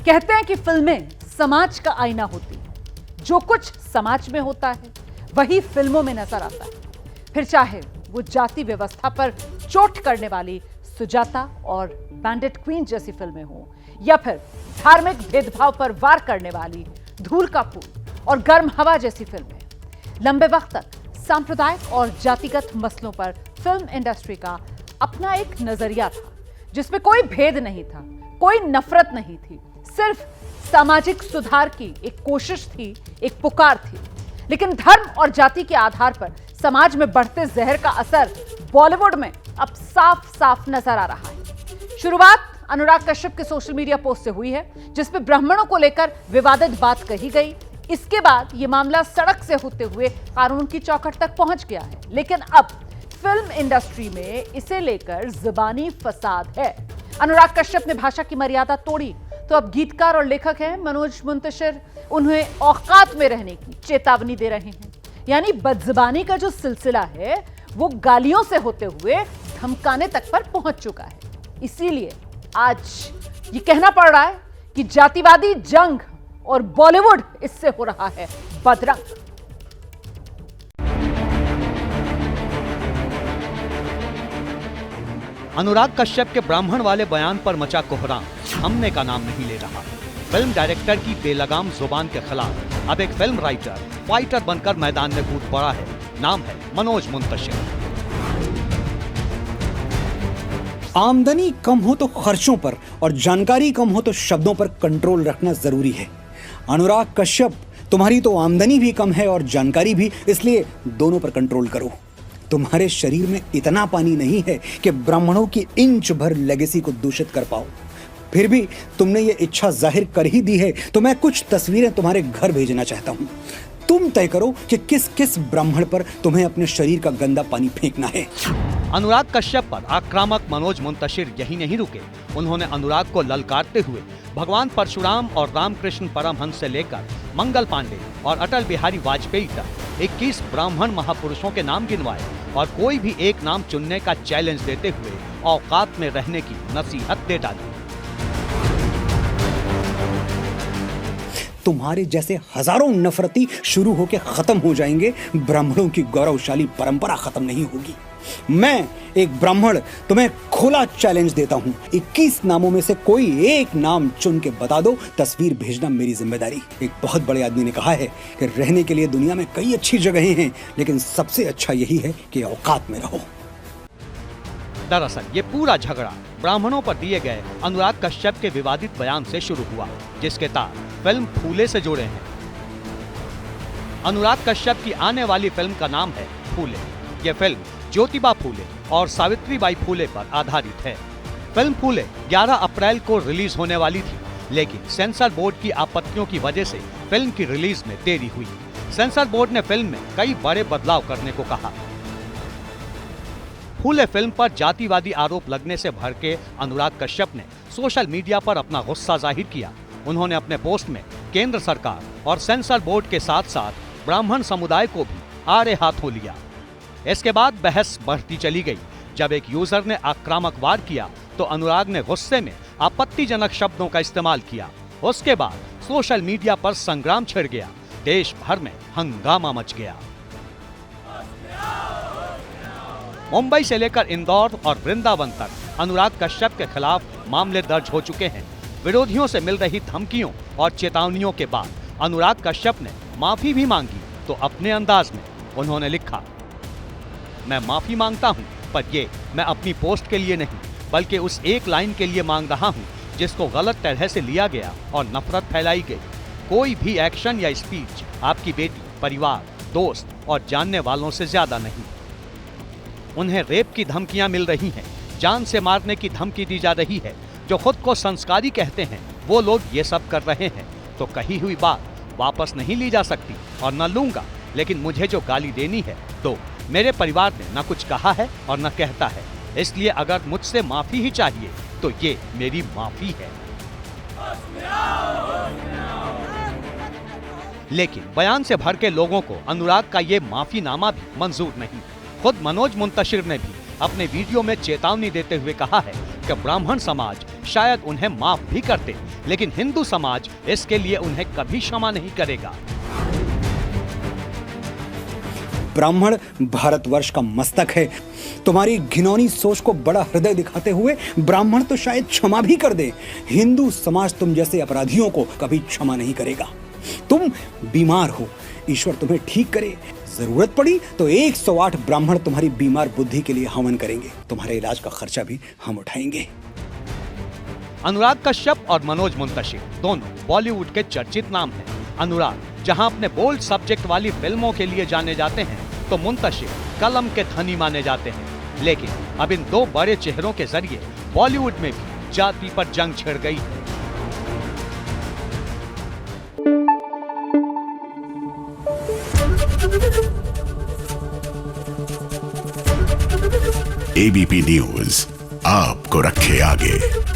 कहते हैं कि फिल्में समाज का आईना होती हैं। जो कुछ समाज में होता है वही फिल्मों में नजर आता है, फिर चाहे वो जाति व्यवस्था पर चोट करने वाली सुजाता और बैंडिट क्वीन जैसी फिल्में हों, या फिर धार्मिक भेदभाव पर वार करने वाली धूल का फूल और गर्म हवा जैसी फिल्में। लंबे वक्त तक सांप्रदायिक और जातिगत मसलों पर फिल्म इंडस्ट्री का अपना एक नजरिया था, जिसमें कोई भेद नहीं था, कोई नफरत नहीं थी, सिर्फ सामाजिक सुधार की एक कोशिश थी, एक पुकार थी। लेकिन धर्म और जाति के आधार पर समाज में बढ़ते जहर का असर बॉलीवुड में अब साफ साफ नजर आ रहा है। शुरुआत अनुराग कश्यप के सोशल मीडिया पोस्ट से हुई है, जिसमें ब्राह्मणों को लेकर विवादित बात कही गई। इसके बाद यह मामला सड़क से होते हुए कानून की चौखट तक पहुंच गया है। लेकिन अब फिल्म इंडस्ट्री में इसे लेकर जुबानी फसाद है। अनुराग कश्यप ने भाषा की मर्यादा तोड़ी तो अब गीतकार और लेखक हैं मनोज मुंतशिर उन्हें औकात में रहने की चेतावनी दे रहे हैं। यानी बदजुबानी का जो सिलसिला है वो गालियों से होते हुए धमकाने तक पर पहुंच चुका है। इसीलिए आज ये कहना पड़ रहा है कि जातिवादी जंग और बॉलीवुड इससे हो रहा है बदरंग। अनुराग कश्यप के ब्राह्मण वाले बयान पर मचा कोहराम थमने का नाम नहीं ले रहा। फिल्म डायरेक्टर की बेलगाम जुबान के खिलाफ अब एक फिल्म राइटर फाइटर बनकर मैदान में कूद पड़ा है। नाम है मनोज मुंतशिर। आमदनी कम हो तो खर्चों पर और जानकारी कम हो तो शब्दों पर कंट्रोल रखना जरूरी है। अनुराग कश्यप, तुम्हारी तो आमदनी भी कम है और जानकारी भी, इसलिए दोनों पर कंट्रोल करो। तुम्हारे शरीर में इतना पानी नहीं है कि ब्राह्मणों की इंच भर लेगेसी को दूषित कर पाओ। फिर भी तुमने ये इच्छा जाहिर कर ही दी है तो मैं कुछ तस्वीरें तुम्हारे घर भेजना चाहता हूं। तुम तय करो कि किस किस ब्राह्मण पर तुम्हें अपने शरीर का गंदा पानी फेंकना है। अनुराग कश्यप पर आक्रामक मनोज मुंतशिर यही नहीं रुके। उन्होंने अनुराग को ललकारते हुए भगवान परशुराम और रामकृष्ण परमहंस से लेकर मंगल पांडे और अटल बिहारी वाजपेयी तक 21 ब्राह्मण महापुरुषों के नाम गिनवाए और कोई भी एक नाम चुनने का चैलेंज देते हुए औकात में रहने की नसीहत दे डाली। तुम्हारे जैसे हजारों नफरती शुरू होकर खत्म हो जाएंगे, ब्राह्मणों की गौरवशाली परंपरा खत्म नहीं होगी। मैं एक ब्राह्मण तुम्हें खुला चैलेंज देता हूं। 21 नामों में से कोई एक नाम चुन के बता दो, तस्वीर भेजना मेरी जिम्मेदारी। एक बहुत बड़े आदमी ने कहा है कि रहने के लिए दुनिया में कई अच्छी जगहें हैं, लेकिन सबसे अच्छा यही है कि औकात में रहो। दरअसल ये पूरा झगड़ा ब्राह्मणों पर दिए गए अनुराग कश्यप के विवादित बयान से शुरू हुआ, जिसके तार फिल्म फूले से जुड़े हैं। अनुराग कश्यप की आने वाली फिल्म का नाम है फूले। यह फिल्म ज्योतिबा फूले और सावित्रीबाई फूले पर आधारित है। फिल्म फूले 11 अप्रैल को रिलीज होने वाली थी, लेकिन सेंसर बोर्ड की आपत्तियों की वजह से फिल्म की रिलीज में देरी हुई। सेंसर बोर्ड ने फिल्म में कई बड़े बदलाव करने को कहा। फूले फिल्म पर जातिवादी आरोप लगने से भड़के अनुराग कश्यप ने सोशल मीडिया पर अपना गुस्सा जाहिर किया। उन्होंने अपने पोस्ट में केंद्र सरकार और सेंसर बोर्ड के साथ साथ ब्राह्मण समुदाय को भी आड़े हाथों लिया। इसके बाद बहस बढ़ती चली गई। जब एक यूजर ने आक्रामक वार किया तो अनुराग ने गुस्से में आपत्तिजनक शब्दों का इस्तेमाल किया। उसके बाद सोशल मीडिया पर संग्राम छिड़ गया। देश भर में हंगामा मच गया। मुंबई से लेकर इंदौर और वृंदावन तक अनुराग कश्यप के खिलाफ मामले दर्ज हो चुके हैं। विरोधियों से मिल रही धमकियों और चेतावनियों के बाद अनुराग कश्यप ने माफी भी मांगी। तो अपने अंदाज में उन्होंने लिखा, मैं माफी मांगता हूं, पर ये मैं अपनी पोस्ट के लिए नहीं बल्कि उस एक लाइन के लिए मांग रहा हूं जिसको गलत तरह से लिया गया और नफरत फैलाई गई। कोई भी एक्शन या स्पीच आपकी बेटी, परिवार, दोस्त और जानने वालों से ज्यादा नहीं। उन्हें रेप की धमकियां मिल रही हैं, जान से मारने की धमकी दी जा रही है। जो खुद को संस्कारी कहते हैं वो लोग ये सब कर रहे हैं, तो कही हुई बात वापस नहीं ली जा सकती और न लूंगा। लेकिन मुझे जो गाली देनी है तो मेरे परिवार ने न कुछ कहा है और न कहता है, इसलिए अगर मुझसे माफी ही चाहिए तो ये मेरी माफी है। लेकिन बयान से भर के लोगों को अनुराग का ये माफीनामा भी मंजूर नहीं। खुद मनोज मुंतशिर ने भी अपने वीडियो में चेतावनी देते हुए कहा है कि ब्राह्मण समाज शायद उन्हें माफ भी करते, लेकिन हिंदू समाज इसके लिए उन्हें कभी क्षमा नहीं करेगा। ब्राह्मण भारतवर्ष का मस्तक है। तुम्हारी घिनौनी सोच को बड़ा हृदय दिखाते हुए ब्राह्मण तो शायद क्षमा भी कर दे, हिंदू समाज तुम जैसे अपराधियों को कभी क्षमा नहीं करेगा। तुम बीमार हो, ईश्वर तुम्हें ठीक करे। जरूरत पड़ी तो 108 ब्राह्मण तुम्हारी बीमार बुद्धि के लिए हवन करेंगे। तुम्हारे इलाज का खर्चा भी हम उठाएंगे। अनुराग कश्यप और मनोज मुंतशिर दोनों बॉलीवुड के चर्चित नाम हैं। अनुराग जहां अपने बोल्ड सब्जेक्ट वाली फिल्मों के लिए जाने जाते हैं, तो मुंतशिर कलम के धनी माने जाते हैं। लेकिन अब इन दो बड़े चेहरों के जरिए बॉलीवुड में भी जाति पर जंग छिड़ गई है। एबीपी न्यूज आपको रखे आगे।